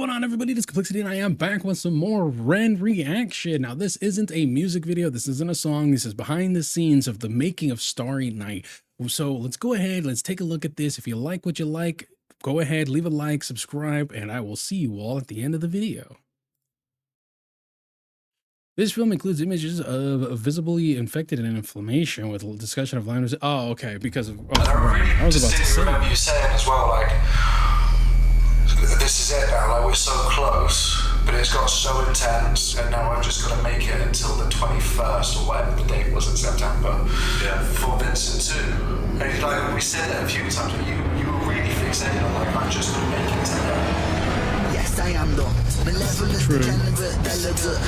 going on, everybody? This is Complexity, and I am back with some more Ren reaction. Now, this isn't a music video. This isn't a song. This is behind the scenes of the making of Starry Night. So let's go ahead. Let's take a look at this. If you like what you like, go ahead, leave a like, subscribe, and I will see you all at the end of the video. This film includes images of visibly infected and inflammation with a discussion of lines. Oh, okay, because of. Oh, right. I was about to say. I remember you saying as well, like, this is it now, like, we're so close, but it's got so intense, and now I've just got to make it until the 21st, or whatever the date was in September, for Vincent too. And like, we said that a few times, but you were really fixated on, like, I'm just going to make it to that. Yes, I am the malevolent, degenerate, delegate.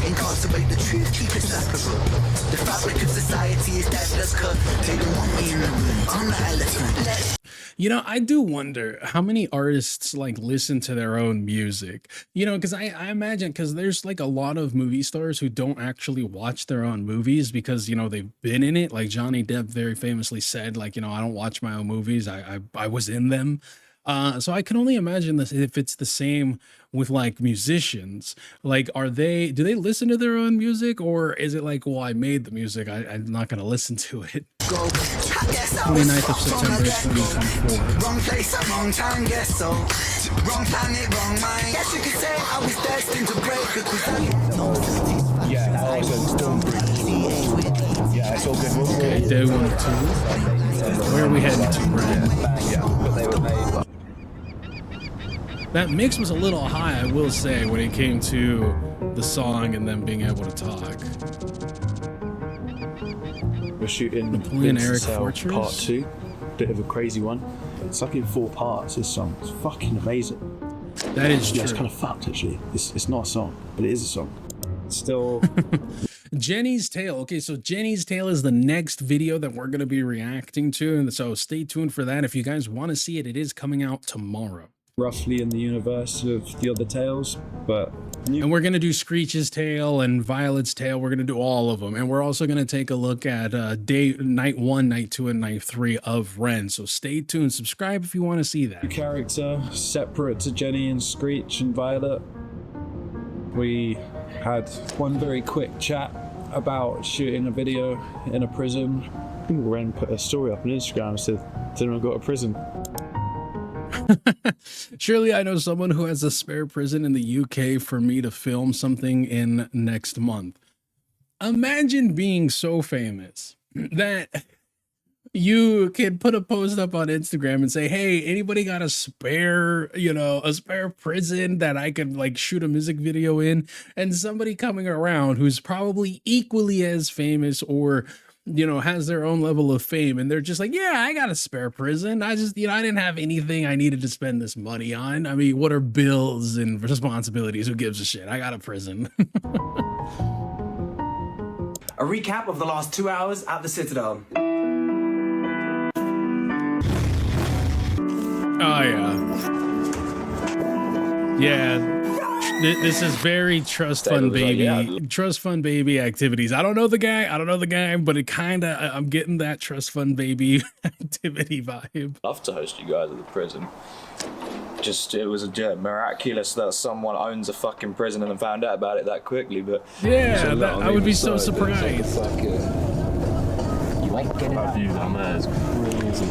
Incarcerate the truth, keep it separate. The fabric of society is deadless, cause they don't want me in the room. I'm the elephant. You know, I do wonder how many artists like listen to their own music, you know, because I imagine, because there's like a lot of movie stars who don't actually watch their own movies because, you know, they've been in it. Like Johnny Depp very famously said, like, you know, I don't watch my own movies. I was in them. So I can only imagine this if it's the same with like musicians. Like, do they listen to their own music, or is it like, well, I made the music, I'm not going to listen to it? 29th of September 2024. Wrong place at wrong time, guess so. Wrong planet, wrong mind. Guess you could say I was destined to break because yeah, it's all good. Okay, day 1 or 2. Where are we heading to, Brad? That mix was a little high, I will say, when it came to the song and them being able to talk. We're shooting Napoleon Eric Fortress Part 2, bit of a crazy one. It's like in 4 parts. This song, it's fucking amazing. That is true. It's kind of fucked actually. It's not a song, but it is a song. It's still. Jenny's Tale. Okay, so Jenny's Tale is the next video that we're going to be reacting to, and so stay tuned for that. If you guys want to see it, it is coming out tomorrow. Roughly in the universe of the other tales, but and we're going to do Screech's Tale and Violet's Tale. We're going to do all of them, and we're also going to take a look at night 1, night 2, and night 3 of Ren. So stay tuned, subscribe if you want to see that. Character separate to Jenny and Screech and Violet. We had one very quick chat about shooting a video in a prison. I think Ren put a story up on Instagram and said, "Didn't I go to prison?" Surely I know someone who has a spare prison in the UK for me to film something in next month. Imagine being so famous that you can put a post up on Instagram and say, hey, anybody got a spare, you know, a spare prison that I could like shoot a music video in? And somebody coming around who's probably equally as famous or, you know, has their own level of fame, and they're just like, yeah, I got a spare prison. I just, you know, I didn't have anything I needed to spend this money on. I mean, what are bills and responsibilities? Who gives a shit? I got a prison. A recap of the last 2 hours at the Citadel. Oh, yeah. Yeah. This is very trust fund baby, trust fund baby activities. I don't know the guy, but it kind of, I'm getting that trust fund baby activity vibe. Love to host you guys at the prison. It was miraculous that someone owns a fucking prison and found out about it that quickly. But yeah, I would be so surprised. I view that man as crazy.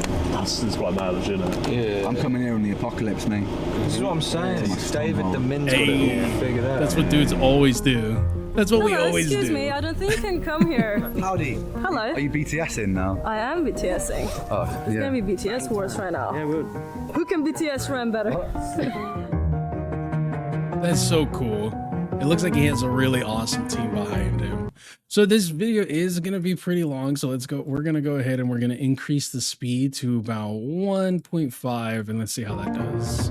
It's quite mad, you know. Yeah. I'm coming here on the apocalypse, mate. This is what I'm saying. David the Min's figured out. That's what dudes always do. That's what we always do. Excuse me, I don't think you can come here. Howdy. Hello. Are you BTSing now? I am BTSing. Oh, yeah. It's gonna be BTS wars right now. Yeah, good. Who can BTS Ren better? That's so cool. It looks like he has a really awesome team behind him. So this video is going to be pretty long. So let's go. We're going to go ahead and we're going to increase the speed to about 1.5 and let's see how that does.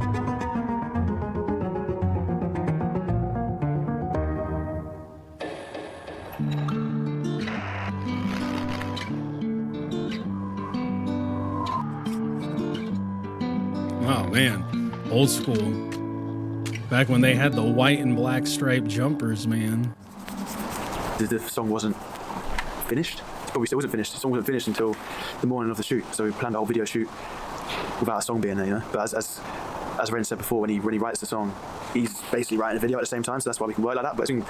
Oh man, old school. Back when they had the white and black striped jumpers, man. The song wasn't finished. Probably still wasn't finished. The song wasn't finished until the morning of the shoot. So we planned a whole video shoot without a song being there, you know. But as Ren said before, when he writes the song, he's basically writing a video at the same time, so that's why we can work like that. But it's been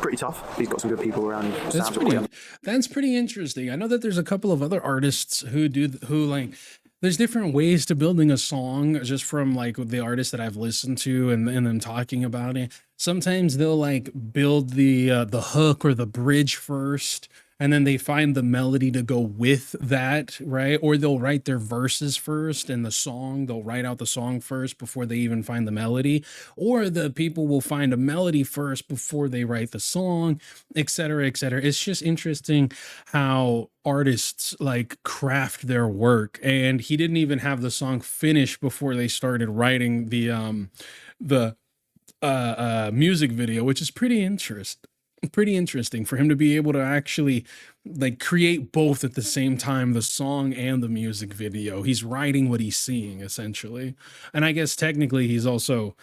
pretty tough. He's got some good people around. That's pretty interesting. I know that there's a couple of other artists who like, there's different ways to building a song just from like the artists that I've listened to and them talking about it. Sometimes they'll like build the hook or the bridge first, and then they find the melody to go with that, right? Or they'll write their verses first and they'll write out the song first before they even find the melody. Or the people will find a melody first before they write the song, et cetera, et cetera. It's just interesting how artists like craft their work. And he didn't even have the song finished before they started writing the music video, which is pretty interesting for him to be able to actually like create both at the same time, the song and the music video. He's writing what he's seeing essentially. And I guess technically he's also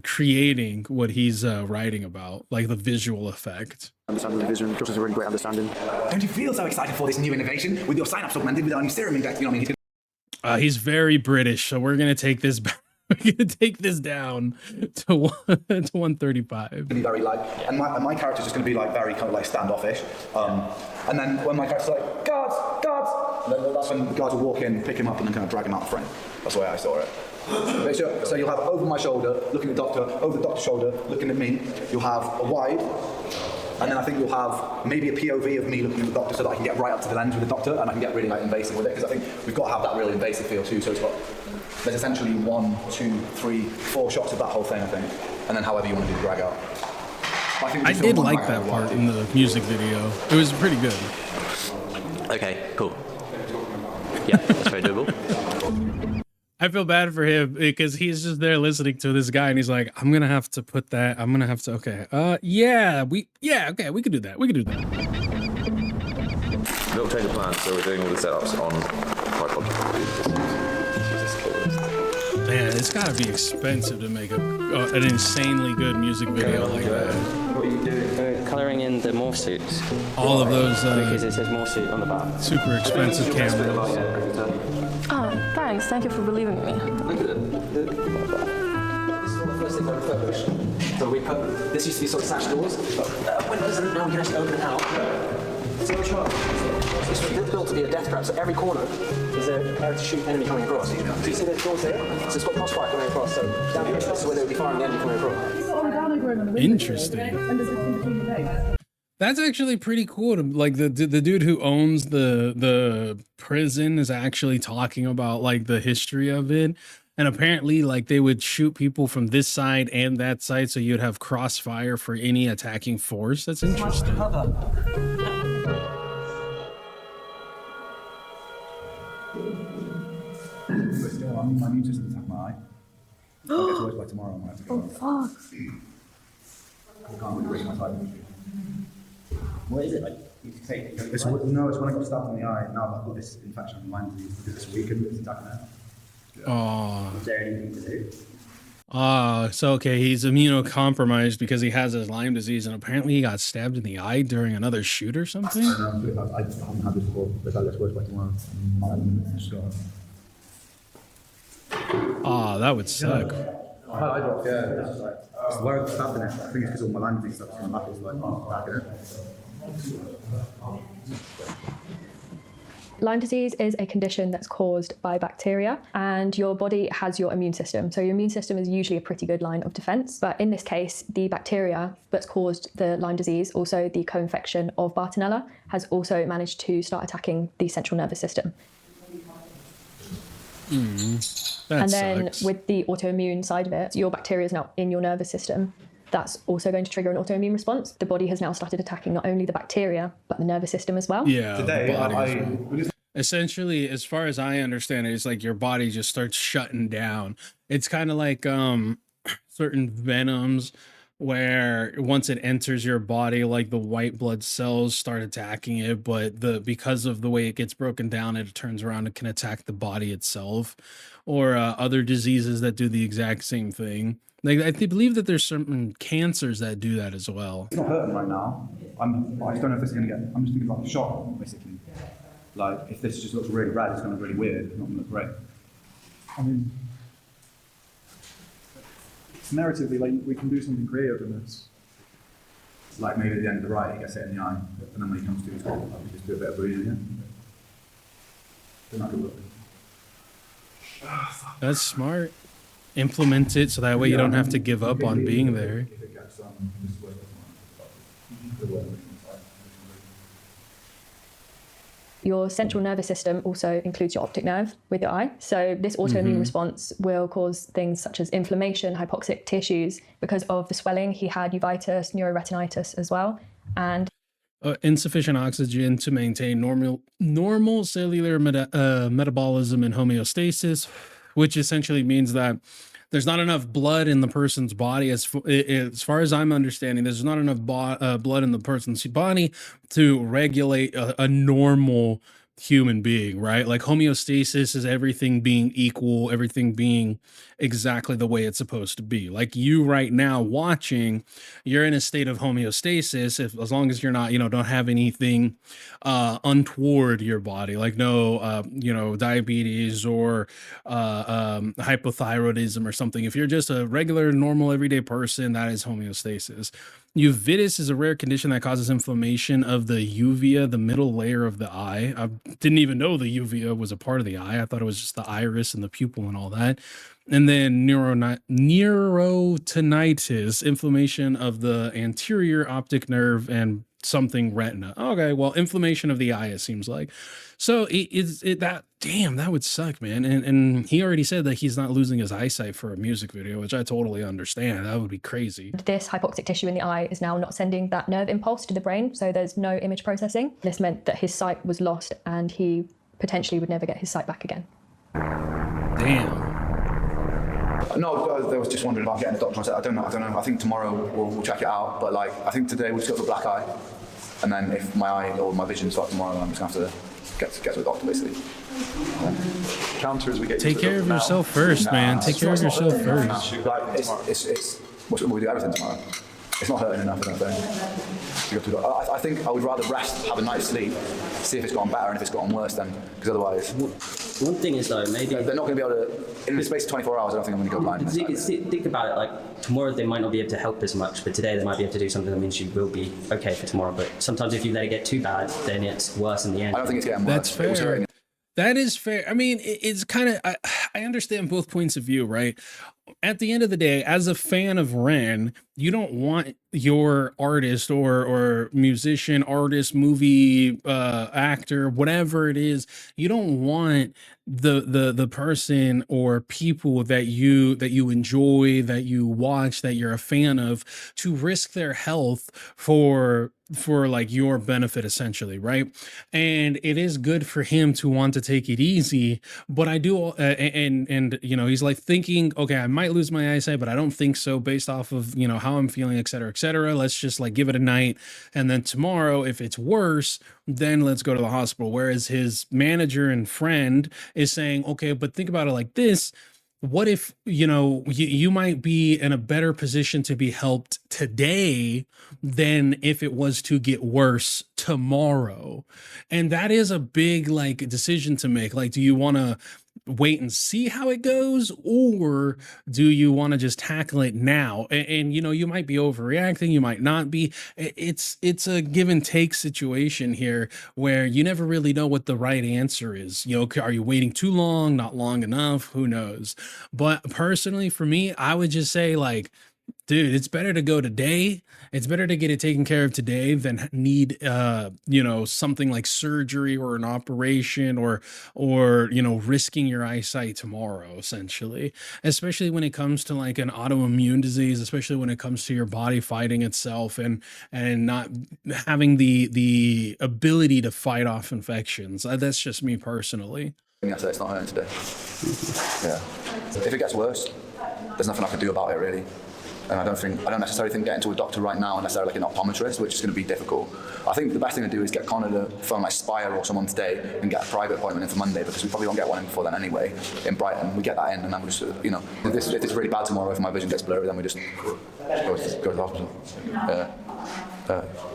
creating what he's writing about, like the visual effect. Understanding the vision, Josh has a really great understanding. Don't you feel so excited for this new innovation with your sign-ups augmented with our new serum index? You know what I mean? He's very British, so we're gonna take this back. We're gonna take this down to 135. Be very like, and my character's just gonna be like very kind of like standoffish. And then when my character's like, guards, that's when the guards will walk in, pick him up, and then kind of drag him out the frame. That's the way I saw it. So you'll have over my shoulder, looking at the doctor, over the doctor's shoulder, looking at me. You'll have a wide, and then I think you'll have maybe a POV of me looking at the doctor so that I can get right up to the lens with the doctor, and I can get really like invasive with it, because I think we've got to have that really invasive feel too. So there's essentially 1, 2, 3, 4 shots of that whole thing, I think, and then however you want to do the drag out. I did like that part in the music video. It was pretty good. Okay, cool. Yeah, that's very doable. I feel bad for him because he's just there listening to this guy and he's like, I'm gonna have to put that. Okay. Okay, we could do that. Little change of plans, so we're doing all the setups on tripod. Man, it's gotta be expensive to make an insanely good music video like that. What are you doing? We're colouring in the morph suits. All of those because it says morph suit on the back. Super expensive cameras. Oh, thanks. Thank you for believing me. This is all the first thing I refurbished. So we put, this used to be sort of sash doors, but windows, and now we can actually open it out. Zero charge. It's built to be a death trap, so every corner is an area to shoot enemy coming across. So you see the doors there? So it's got crossfire coming across, so down here, this is where they would be firing the enemy coming across. Interesting. That's actually pretty cool. Like the dude who owns the prison is actually talking about like the history of it. And apparently like they would shoot people from this side and that side, so you'd have crossfire for any attacking force. That's interesting. My immune system's attacked my eye. I'll get to work by tomorrow. I might have to go. Oh, fuck. I can't really break my side. What is it like? It's when I got stabbed in the eye. Now I've got this infection on Lyme disease because it's weakened. It's attacking it. Oh. Is there anything to do? So okay, he's immunocompromised because he has his Lyme disease, and apparently he got stabbed in the eye during another shoot or something. I haven't had this before, but I'll get to work by tomorrow. Oh, that would suck. I had eye drops, yeah. It's where I was stabbed in it. I think it's because all my Lyme disease stuff's coming back. It's like, back in it. Lyme disease is a condition that's caused by bacteria, and your body has your immune system. So your immune system is usually a pretty good line of defense. But in this case, the bacteria that's caused the Lyme disease, also the co-infection of Bartonella, has also managed to start attacking the central nervous system. And then with the autoimmune side of it, your bacteria is now in your nervous system. That's also going to trigger an autoimmune response. The body has now started attacking not only the bacteria, but the nervous system as well. Yeah. Today, essentially, as far as I understand it, it's like your body just starts shutting down. It's kind of like certain venoms where once it enters your body, like the white blood cells start attacking it, but because of the way it gets broken down, it turns around and can attack the body itself, or other diseases that do the exact same thing. Like I believe that there's certain cancers that do that as well. It's not hurting right now. I just don't know if this is going to get. I'm just thinking about the shock, basically. Like if this just looks really red, it's going to look really weird. It's not going to look great. I mean, narratively, like, we can do something creative in this. Like maybe at the end of the ride, he gets hit in the eye, and then when he comes to his goal, we just do a bit of breathing again. Then that could work. That's smart. Implement it so that way you don't have to give up on being there. Your central nervous system also includes your optic nerve with your eye. So this autoimmune response will cause things such as inflammation, hypoxic tissues. Because of the swelling, he had uveitis, neuroretinitis as well. And insufficient oxygen to maintain normal cellular metabolism and homeostasis, which essentially means that there's not enough blood in the person's body. As far as I'm understanding, there's not enough blood in the person's body to regulate a normal human being, right? Like homeostasis is everything being equal, everything being exactly the way it's supposed to be. Like you right now watching, you're in a state of homeostasis as long as you're not, don't have anything untoward your body, like no diabetes or hypothyroidism or something. If you're just a regular normal everyday person, that is homeostasis. Uveitis is a rare condition that causes inflammation of the uvea, the middle layer of the eye. I didn't even know the uvea was a part of the eye. I thought it was just the iris and the pupil and all that. And then neurotinitis, inflammation of the anterior optic nerve and something retina. Okay, well, inflammation of the eye, it seems like. So that would suck, man. And he already said that he's not losing his eyesight for a music video, which I totally understand. That would be crazy. This hypoxic tissue in the eye is now not sending that nerve impulse to the brain, so there's no image processing. This meant that his sight was lost and he potentially would never get his sight back again. Damn. No, I was just wondering about getting a doctor. I said, I don't know. I think tomorrow we'll check it out. But like, I think today we'll just go for black eye. And then if my eye or my vision starts tomorrow, I'm just going to have to get to a doctor, basically. Counter as we get Take care of yourself first, man. Take care of yourself first. Like, we'll do everything tomorrow. It's not hurting enough, I don't think. I think I would rather rest, have a night's sleep, see if it's gotten better, and if it's gotten worse, then because otherwise. One thing is though, maybe they're not going to be able to. In the space of 24 hours, I don't think I'm going to go blind. Think about it. Like tomorrow, they might not be able to help as much, but today they might be able to do something that means you will be okay for tomorrow. But sometimes if you let it get too bad, then it's worse in the end. I don't think it's getting worse. That's fair. That is fair. I mean, it's kind of, I understand both points of view, right? At the end of the day, as a fan of Ren, you don't want your artist or musician, artist, movie, actor, whatever it is, you don't want the person or people that you enjoy, that you watch, that you're a fan of, to risk their health for like your benefit, essentially, right? And it is good for him to want to take it easy, but I do and he's like thinking, okay, I might lose my eyesight, but I don't think so, based off of how I'm feeling, etc., etc. Let's just like give it a night, and then tomorrow, if it's worse, then let's go to the hospital. Whereas his manager and friend is saying, okay, but think about it like this: what if you might be in a better position to be helped today than if it was to get worse tomorrow? And that is a big like decision to make. Like, do you want to wait and see how it goes, or do you want to just tackle it now? And you might be overreacting, you might not be. It's a give and take situation here, where you never really know what the right answer is. Are you waiting too long, not long enough? Who knows? But personally, for me, I would just say, like, dude, it's better to go today. It's better to get it taken care of today than need, something like surgery or an operation or risking your eyesight tomorrow, essentially, especially when it comes to like an autoimmune disease, especially when it comes to your body fighting itself and not having the ability to fight off infections. That's just me personally. That's it, it's not hurting today. Yeah. If it gets worse, there's nothing I can do about it, really. And I don't necessarily think getting to a doctor right now, unless they're like an optometrist, which is going to be difficult. I think the best thing to do is get Connor to phone like Spire or someone today and get a private appointment in for Monday, because we probably won't get one in before then anyway, in Brighton. We get that in, and then we just, if it's really bad tomorrow, if my vision gets blurry, then we just go to the hospital.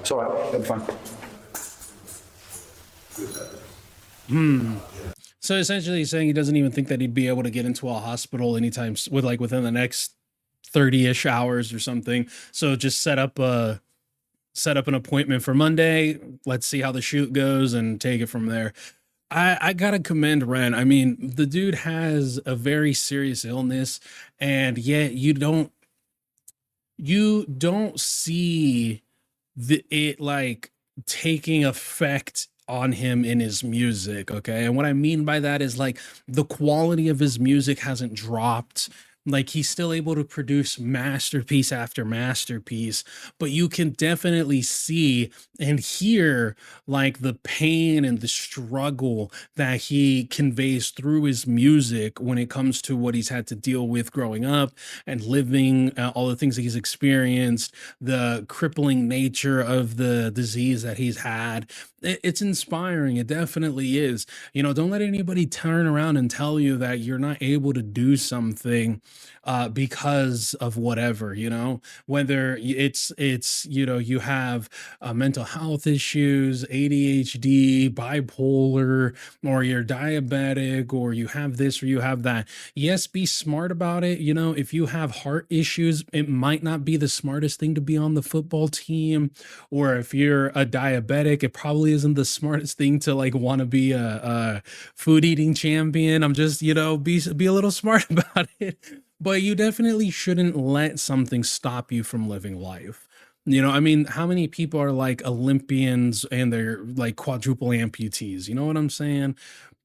It's all right, it'll be fine. So essentially he's saying he doesn't even think that he'd be able to get into a hospital anytime within the next 30-ish hours or something. So just set up an appointment for Monday. Let's see how the shoot goes and take it from there. I gotta commend Ren. I mean, the dude has a very serious illness, and yet you don't see it like taking effect on him in his music. Okay, and what I mean by that is like the quality of his music hasn't dropped. Like he's still able to produce masterpiece after masterpiece, but you can definitely see and hear like the pain and the struggle that he conveys through his music when it comes to what he's had to deal with growing up and living, all the things that he's experienced, the crippling nature of the disease that he's had. It's inspiring. It definitely is. You know, don't let anybody turn around and tell you that you're not able to do something because of whatever, you know, whether it's, you know, you have mental health issues, ADHD, bipolar, or you're diabetic, or you have this or you have that. Yes, be smart about it. You know, if you have heart issues, it might not be the smartest thing to be on the football team. Or if you're a diabetic, it probably isn't the smartest thing to like want to be a food eating champion. I'm just, you know, be a little smart about it. But you definitely shouldn't let something stop you from living life. You know, I mean, how many people are like Olympians and they're like quadruple amputees? You know what I'm saying?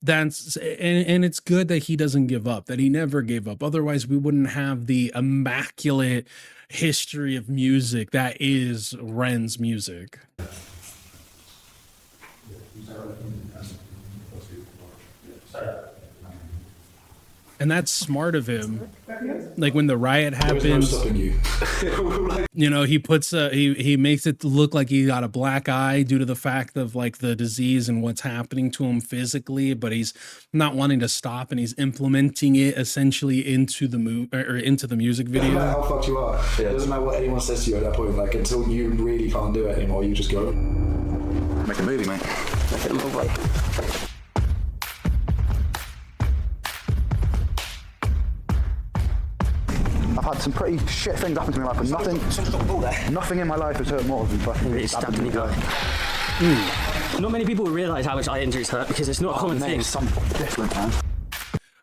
And it's good that he doesn't give up, that he never gave up. Otherwise, we wouldn't have the immaculate history of music that is Ren's music. And that's smart of him. Like when the riot happens, you know, he puts he makes it look like he got a black eye due to the fact of like the disease and what's happening to him physically, but he's not wanting to stop, and he's implementing it essentially into the into the music video. No matter how fucked you are, it doesn't matter what anyone says to you at that point. Like until you really can't do it anymore, you just go. Make a movie, mate. Make a movie. I've had some pretty shit things happen to me in my life, but nothing in my life has hurt more than fucking stabbed in the eye. Not many people realise how much eye injuries hurt because it's not a common thing. It's something different, man.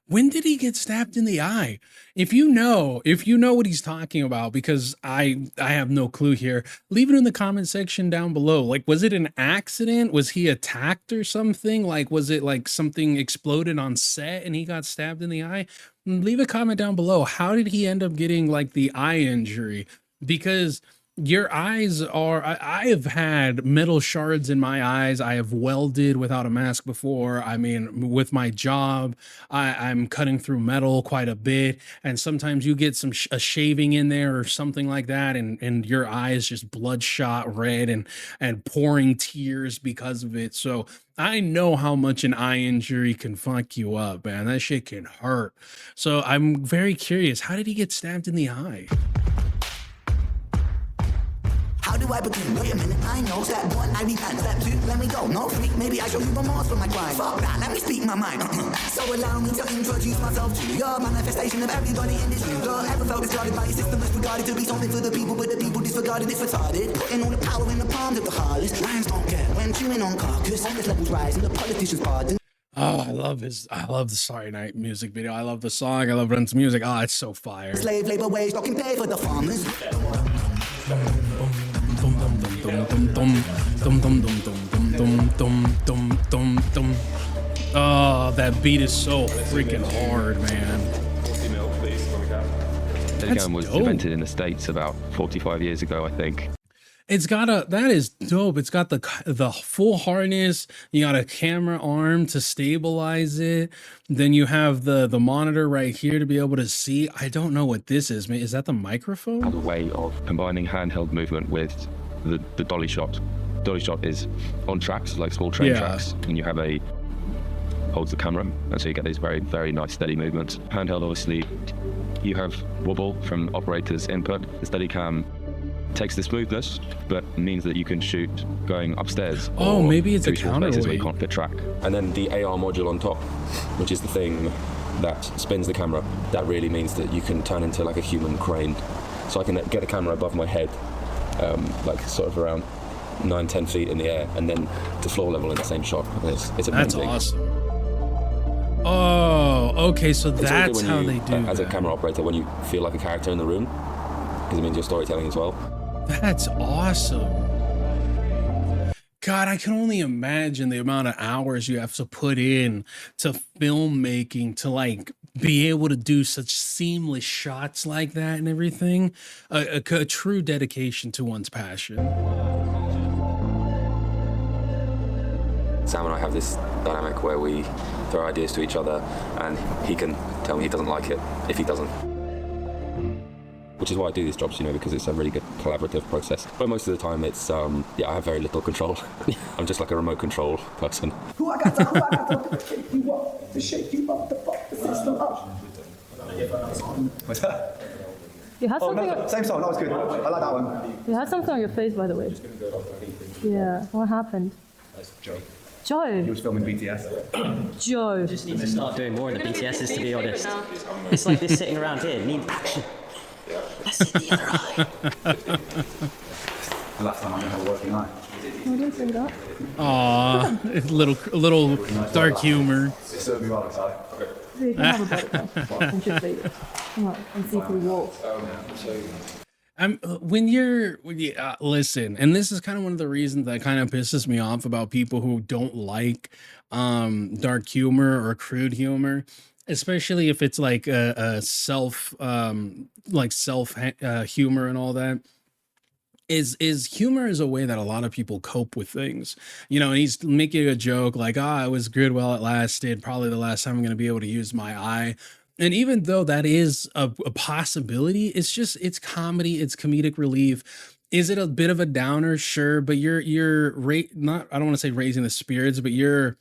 When did he get stabbed in the eye? If you know what he's talking about, because I have no clue here, leave it in the comment section down below. Like, was it an accident? Was he attacked or something? Like, was it like something exploded on set and he got stabbed in the eye? Leave a comment down below. How did he end up getting like the eye injury? Because your eyes are, I have had metal shards in my eyes. I have welded without a mask before. I mean, with my job, I'm cutting through metal quite a bit. And sometimes you get a shaving in there or something like that. And your eyes just bloodshot red and pouring tears because of it. So I know how much an eye injury can fuck you up, man. That shit can hurt. So I'm very curious. How did he get stabbed in the eye? How do I begin? Wait a minute, I know. Step one, I repent. Step two, let me go. No, freak, maybe I show you remorse for my crime. Fuck that, let me speak my mind. So allow me to introduce myself to your manifestation of everybody in this room. Girl, ever felt discarded by your system, disregarded to be something for the people, but the people disregarded, it's retarded. Putting all the power in the palms of the heartless. Lions don't care when chewing on carcass. Office levels rise and the politicians pardon. Oh, I love the Starry Night music video. I love the song. I love Ren's music. Oh, it's so fire. Slave labor wage, don't pay for the farmers. Oh, that beat is so freaking hard, man. Telegram was invented in the States about 45 years ago, I think. That is dope. It's got the full harness. You got a camera arm to stabilize it. Then you have the monitor right here to be able to see. I don't know what this is, man. Is that the microphone? As a way of combining handheld movement with the dolly shot. Dolly shot is on tracks, like small train tracks, and you have holds the camera, and so you get these very, very nice steady movements. Handheld, obviously, you have wobble from operator's input. The Steadicam takes the smoothness, but means that you can shoot going upstairs. Oh, maybe it's a counterweight where you can't fit track. And then the AR module on top, which is the thing that spins the camera, that really means that you can turn into like a human crane so I can get the camera above my head, like sort of around 9-10 feet in the air, and then to floor level in the same shot. It's amazing. That's awesome. Oh, okay, so It's that's also how when they you, do as a camera operator, when you feel like a character in the room, because it means you're storytelling as well. That's awesome. God, I can only imagine the amount of hours you have to put in to filmmaking to like be able to do such seamless shots like that and everything. A true dedication to one's passion. Sam and I have this dynamic where we throw ideas to each other, and he can tell me he doesn't like it if he doesn't. Which is why I do these jobs, because it's a really good collaborative process. But most of the time it's, I have very little control. I'm just like a remote control person. Who I got to shake you up, to shake you up, to fuck the system up. What's that? You had something. No, same song, that was good. I like that one. You had something on your face, by the way. Yeah. What happened? That's Joe. Joe. He was filming BTS. Joe. You just need to start doing more in the BTSs, to be honest. It's like this sitting around here. Need action. That's in the other eye. The last time I had a working eye. I didn't say that. Aw, a little dark humor. It served me well, excited. So you can have a bite now. And just eat it. Come on, and see through the walls. When you listen, and this is kind of one of the reasons that kind of pisses me off about people who don't like dark humor or crude humor, especially if it's like a self humor and all that. Is humor is a way that a lot of people cope with things, and he's making a joke like, it was good while it lasted, probably the last time I'm going to be able to use my eye. And even though that is a possibility, it's comedy, it's comedic relief. Is it a bit of a downer? Sure, but you're I don't want to say raising the spirits, but you're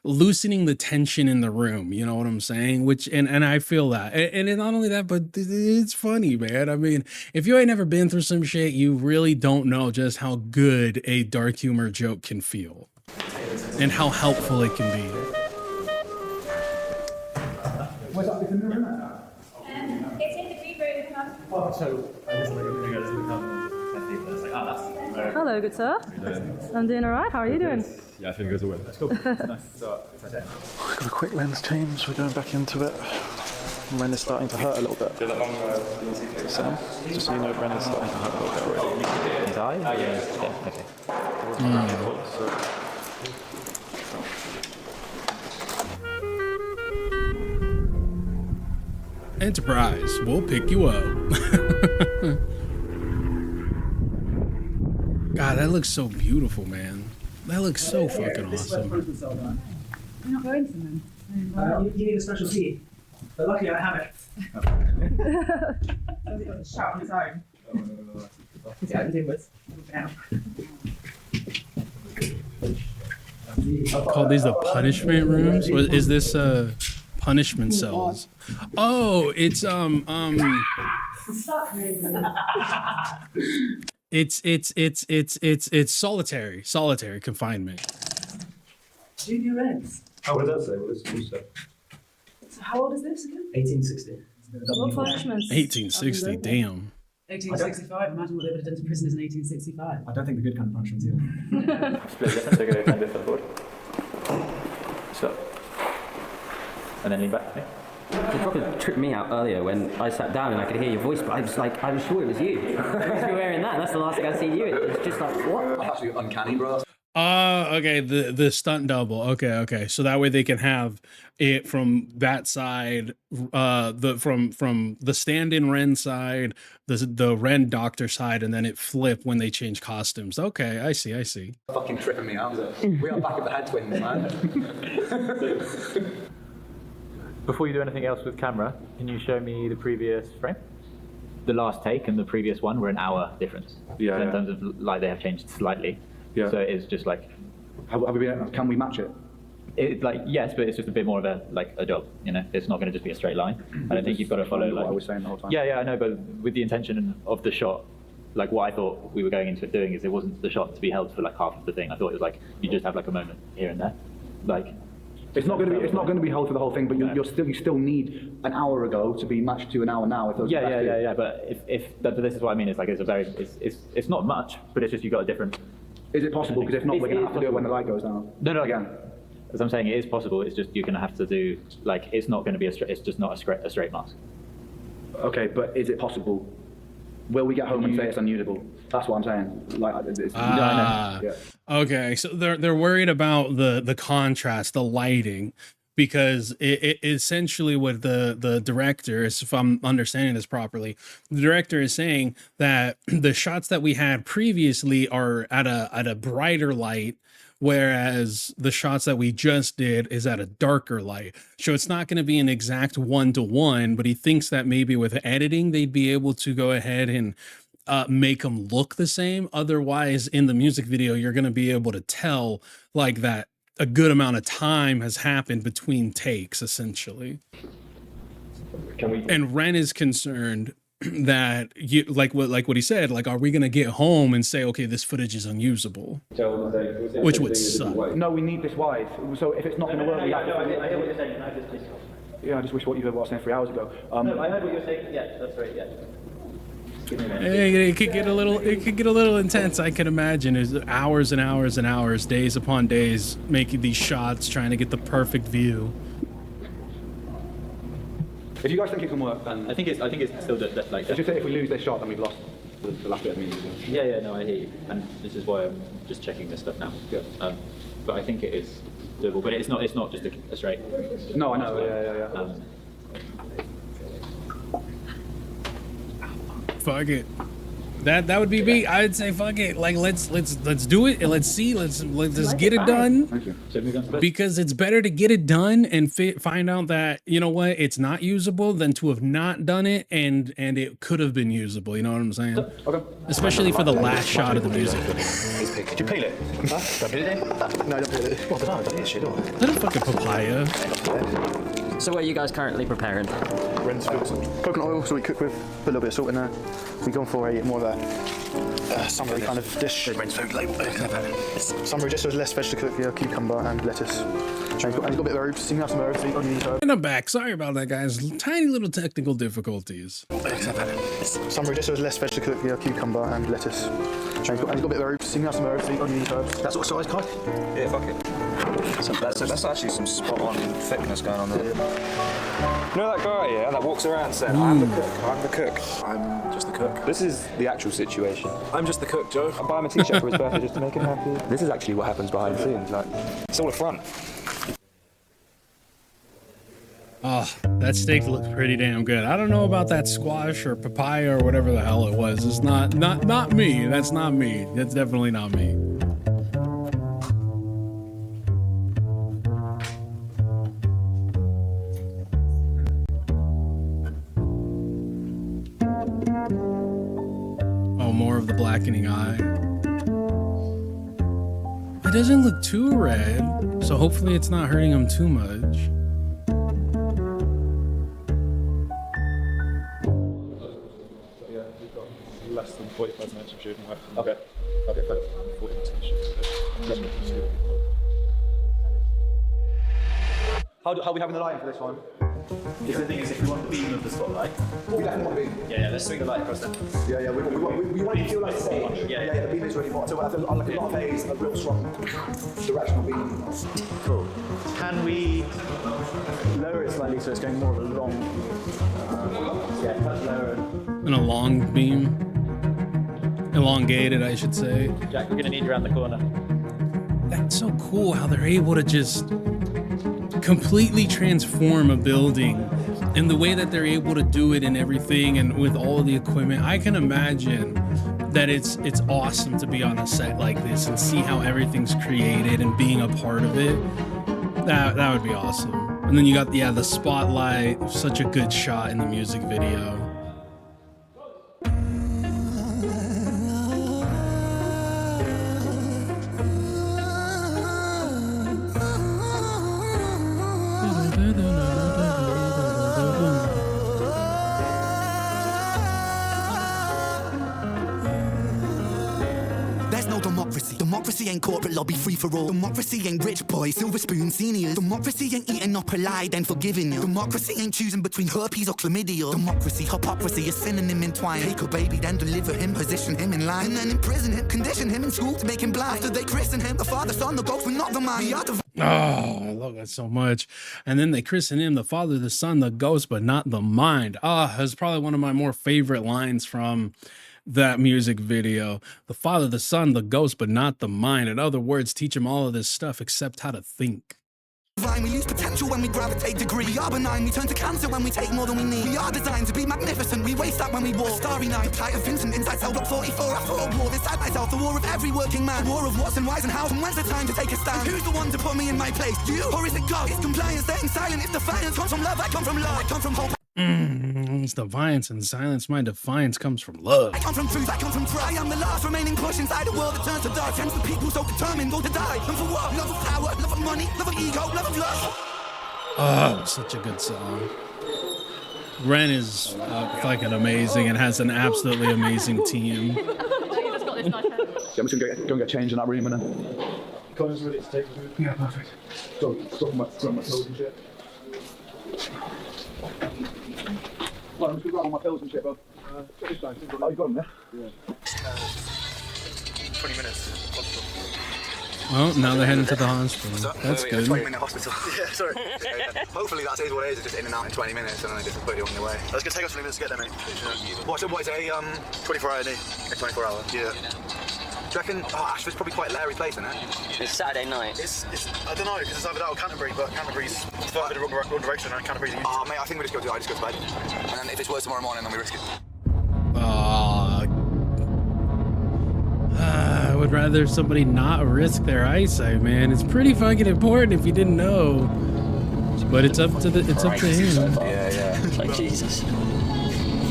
loosening the tension in the room. You know what I'm saying? And I feel that. And not only that, but it's funny, man. I mean, if you ain't never been through some shit, you really don't know just how good a dark humor joke can feel and how helpful it can be. What's up? It's in the room. It's in the green room. Hello, good sir. I'm doing alright. How are you doing? Yeah, I think it goes away. Let's go. We've got a quick lens change. We're going back into it. Ren is starting to hurt a little bit. Sam, just so you know, Ren is starting to hurt a little bit already. His eye? Yeah, okay. Enterprise, we'll pick you up. God, that looks so beautiful, man. That looks so fucking awesome. We're not going to them. You need a special key. But luckily I have it. Has he got the shout on his own? Is it opened inwards? Call these the punishment rooms? Is this punishment cells? Oh, it's it's solitary confinement. Junior Reds. Oh, what does that say? What does it say? So how old is this again? 1860. What punishments? 1860, damn. 1865. Imagine what they would have done to prisoners in 1865. I don't think the good kind of punishments either. Split different, so go kind of foot forward. Stop. And then lean back. Yeah. You probably tripped me out earlier when I sat down and I could hear your voice, but I was sure it was you. Because you're wearing that, and that's the last thing I've seen you in. It's just like, what? That's actually uncanny, bro. Okay, the stunt double. Okay. So that way they can have it from that side, from the stand-in Ren side, the Ren doctor side, and then it flip when they change costumes. Okay, I see. Fucking tripping me out. We are back at the head twins, man. Before you do anything else with camera, can you show me the previous frame? The last take and the previous one were an hour difference. Yeah. So in terms of like they have changed slightly. Yeah. So it's just like. Can we match it? Yes, but it's just a bit more of a job. It's not going to just be a straight line. I don't think you've got to follow what I was saying the whole time. Yeah, I know, but with the intention of the shot, like what I thought we were going into it doing is it wasn't the shot to be held for like half of the thing. I thought it was like you just have like a moment here and there, like It's not going to be held for the whole thing, but you still need an hour ago to be matched to an hour now. If those Yeah. But but this is what I mean. It's like it's not much, but it's just you got a different. Is it possible? Because if not, we're going to have to do it when the light goes down. No. Again. As I'm saying, it is possible. It's just you're going to have to do like it's not going to be it's just not a straight mask. Okay, but is it possible? Will we get home and say it's unusable? That's what I'm saying. Like, Okay, so they're worried about the contrast, the lighting, because it essentially what the director is, if I'm understanding this properly, the director is saying that the shots that we had previously are at a brighter light, whereas the shots that we just did is at a darker light. So it's not going to be an exact 1-to-1, but he thinks that maybe with editing they'd be able to go ahead and make them look the same. Otherwise, in the music video, you're going to be able to tell like that a good amount of time has happened between takes, essentially. And Ren is concerned that you like what he said, like, are we going to get home and say, okay, this footage is unusable? Which would suck. No, we need this wide. So if it's not going to work, we have to. I hear what you're saying. Yeah, I just wish what you heard what I was saying 3 hours ago. No, I heard what you're saying. Yeah, that's right. Yeah. It could get a little intense. I can imagine. There's hours and hours and hours, days upon days, making these shots, trying to get the perfect view. If you guys think it can work, then I think it's still like. Just say if we lose this shot, then we've lost the last bit of music. Yeah, no, I hear you, and this is why I'm just checking this stuff now. Yeah. But I think it is doable, but it's not just a straight. No, I know. Yeah. Fuck it. That would be me. I'd say fuck it. Like let's do it and let's see. Let's just get it done. Because it's better to get it done and find out that, you know what, it's not usable than to have not done it and it could have been usable. You know what I'm saying? Okay. Especially for the last shot of the music video. Did you peel it? Huh? Did I peel it? No, I don't peel it. Well, I don't eat shit, do I? Is that a fucking papaya? So what are you guys currently preparing? Ren's coconut oil, so we cook with, put a little bit of salt in there. We've gone for a more of a summery kind of dish. Ren's food label. Summery dish, so there's less veg to cook, yeah, cucumber and lettuce. And you've got a bit of herbs, so you can have some herbs, so you need herbs. And I'm back. Sorry about that, guys. Tiny little technical difficulties. Summery dish, so there's less veg to cook, yeah, cucumber and lettuce. And you've got a bit of herbs, so you can have some herbs, so you need herbs. That's what size, Kai? Yeah, fuck it. So that's actually some spot on thickness going on there. You know that guy, yeah, that walks around saying, I'm the cook. I'm just the cook. This is the actual situation. I'm just the cook, Joe. I buy him a t-shirt for his birthday just to make him happy. This is actually what happens behind the scenes. Like, it's all a front. Oh, that steak looks pretty damn good. I don't know about that squash or papaya or whatever the hell it was. It's not me. That's not me. That's definitely not me. Oh, more of the blackening eye. It doesn't look too red, so hopefully it's not hurting him too much. Less than 45 minutes of shooting. Okay, fine. 40 minutes of shooting. How are we having the lighting for this one? The thing is, if we want the beam of the spotlight, We definitely want to be. yeah, let's swing the light across them. Yeah, we want it to feel like stage. Yeah, the beam is really hot. So we'll have like a lot of phase, a real strong directional beam. Cool. Can we Lower it slightly so it's going more of a long. yeah, touch lower? And a long beam. Elongated, I should say. Jack, we're gonna need you around the corner. That's so cool how they're able to just completely transform a building and the way that they're able to do it and everything and with all of the equipment. I can imagine that it's awesome to be on a set like this and see how everything's created and being a part of it. That would be awesome. And then you got the spotlight, such a good shot in the music video. democracy. Democracy ain't corporate lobby free for all. Democracy ain't rich boys, silver spoon seniors. Democracy ain't eating up a lie, then forgiving you. Democracy ain't choosing between herpes or chlamydia. Democracy, hypocrisy, a synonym entwined. Take a baby, then deliver him, position him in line, and then imprison him, condition him in school to make him blind. After they christen him, the Father, Son, the Ghost, but not the mind. We are the Oh, I love that so much. And then they christen him the Father, the Son, the Ghost, but not the mind. Ah, that's probably one of my more favorite lines from that music video. The Father, the Son, the Ghost, but not the mind. In other words, teach him all of this stuff except how to think. we lose potential when we gravitate degree. We are benign, we turn to cancer when we take more than we need. We are designed to be magnificent, we waste that when we walk. Starry night, the plight of Vincent, inside cell block 44. After a war, beside myself, the war of every working man. The war of what's and why's and how, and when's the time to take a stand? Who's the one to put me in my place? You? Or is it God? It's compliance, staying silent. If defiance comes from love, I come from love. I come from hope. It's defiance and silence. My defiance comes from love. I come from truth, I come from pride. I am the last remaining push inside a world that turns to dark. Hence the people so determined all to die. And for what? Love of power, love of money, love of ego, love of lust. Oh, such a good song. Ren is fucking amazing and has an absolutely amazing team. Yeah, I'm just gonna go and get changed in that room and then. Colin's ready to take the food. Yeah, perfect. Stop my toes and shit. Well, I'm just gonna grab all my pills and shit, bro. Oh, you got them, yeah? 20 minutes. Well, now they're heading to the hospital. That's good. 20-minute hospital. Yeah, sorry. Hopefully that is what it is, just in and out in 20 minutes and then they just put you on the way. It's gonna take us 20 minutes to get there, mate. What is it, 24-hour knee. a 24 hour? Yeah. Do you reckon, Ashford's probably quite a Larry place, isn't it? It's Saturday night. It's I don't know, because it's either that or Canterbury, but Canterbury's further the wrong direction and Canterbury's easy. Oh, mate, I think we just go to bed. And then if it's worse tomorrow morning, then we risk it. I would rather somebody not risk their eyesight, man. It's pretty fucking important if you didn't know. But it's up to him. Yeah. Like Jesus.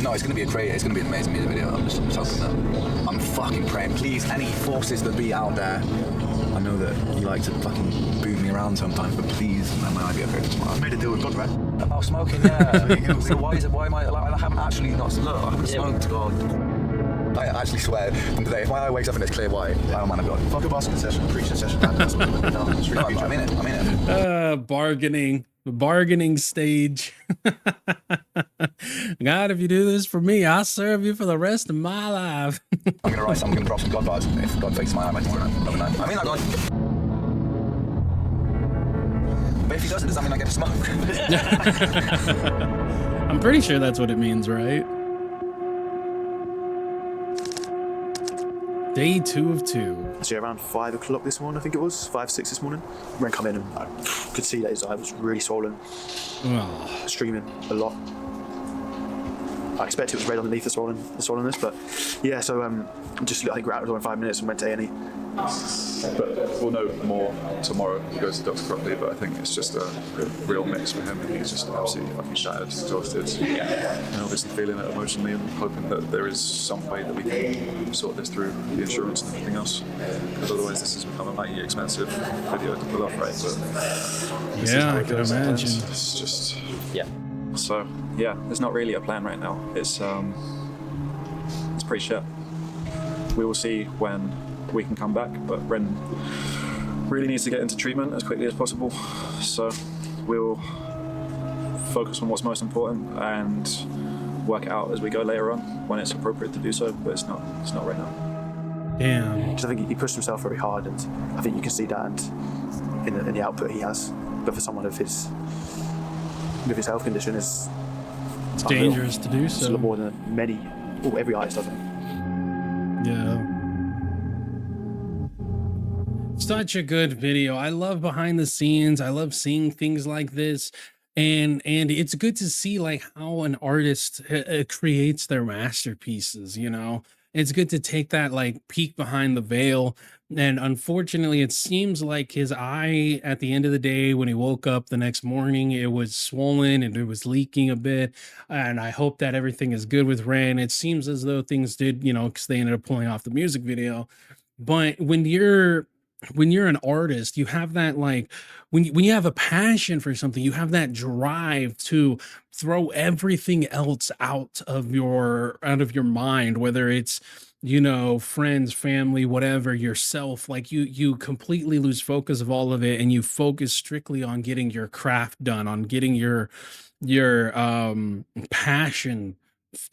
No, it's gonna be it's gonna be an amazing music video. I'm just telling you that. I'm fucking praying. Please, any forces that be out there. I know that you like to fucking boot me around sometimes, but please, that might be okay tomorrow. I made a deal with God, right? About smoking, yeah. So why am I? Like, I haven't actually not. Look, I haven't smoked. God. I actually swear from today, if my eye wakes up and it's clear white, oh man, I've got fuck a basket session, preaching session. That's what I mean it. Bargaining stage. God, if you do this for me, I'll serve you for the rest of my life. I'm gonna drop some God vibes if God fixes my eye. I mean that, God. But if he doesn't, does that mean I get to smoke? I'm pretty sure that's what it means, right? Day 2 of 2. So around 5 o'clock this morning, I think it was 5, 6 this morning. Ren come in and I could see that his eye was really swollen, streaming a lot. I expect it was red underneath the swollenness, but yeah. So just I think we're out of the door in 5 minutes and went to A&E. But we'll know more tomorrow when he goes to Dr. Crockley, but I think it's just a real mix for him. He's just absolutely fucking shattered, exhausted, and obviously feeling it emotionally and hoping that there is some way that we can sort this through the insurance and everything else, because otherwise this has become a mighty expensive video to pull off, right? But yeah, I can imagine. It's just... Yeah. So, yeah, there's not really a plan right now. It's pretty shit. We will see when we can come back, but Ren really needs to get into treatment as quickly as possible. So we'll focus on what's most important and work it out as we go later on when it's appropriate to do so, but it's not right now. Damn. Because I think he pushed himself very hard, and I think you can see that in the output he has. But for someone of his health condition, it's dangerous to do so. It's a lot more than every artist does it. Yeah. Such a good video. I love behind the scenes. I love seeing things like this. And it's good to see like how an artist creates their masterpieces, you know. It's good to take that like peek behind the veil. And unfortunately, it seems like his eye at the end of the day, when he woke up the next morning, it was swollen and it was leaking a bit. And I hope that everything is good with Ren. It seems as though things did, you know, because they ended up pulling off the music video. But when you're when you're an artist, you have that like when you have a passion for something, you have that drive to throw everything else out of your mind, whether it's friends, family, whatever, yourself. Like you completely lose focus of all of it, and you focus strictly on getting your craft done, on getting your passion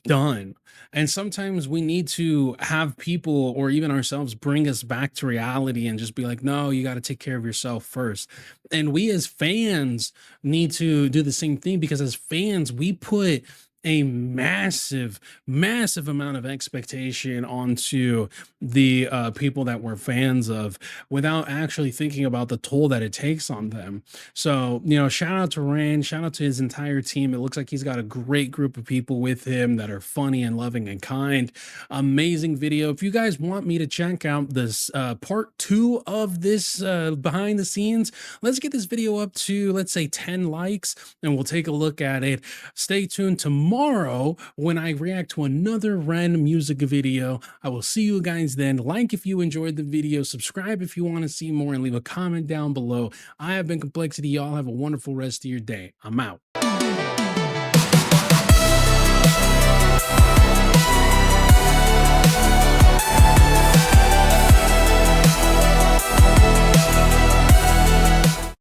done. And sometimes we need to have people or even ourselves bring us back to reality and just be like, no, you got to take care of yourself first. And we as fans need to do the same thing, because as fans, we put a massive amount of expectation onto the people that we're fans of, without actually thinking about the toll that it takes on them. So, shout out to Rand, shout out to his entire team. It looks like he's got a great group of people with him that are funny and loving and kind. Amazing video. If you guys want me to check out this part 2 of this behind the scenes, let's get this video up to, let's say, 10 likes, and we'll take a look at it. Stay tuned tomorrow when I react to another random music video. I will see you guys then. Like if you enjoyed the video, subscribe if you want to see more, and leave a comment down below. I have been Complexity. Y'all have a wonderful rest of your day. I'm out.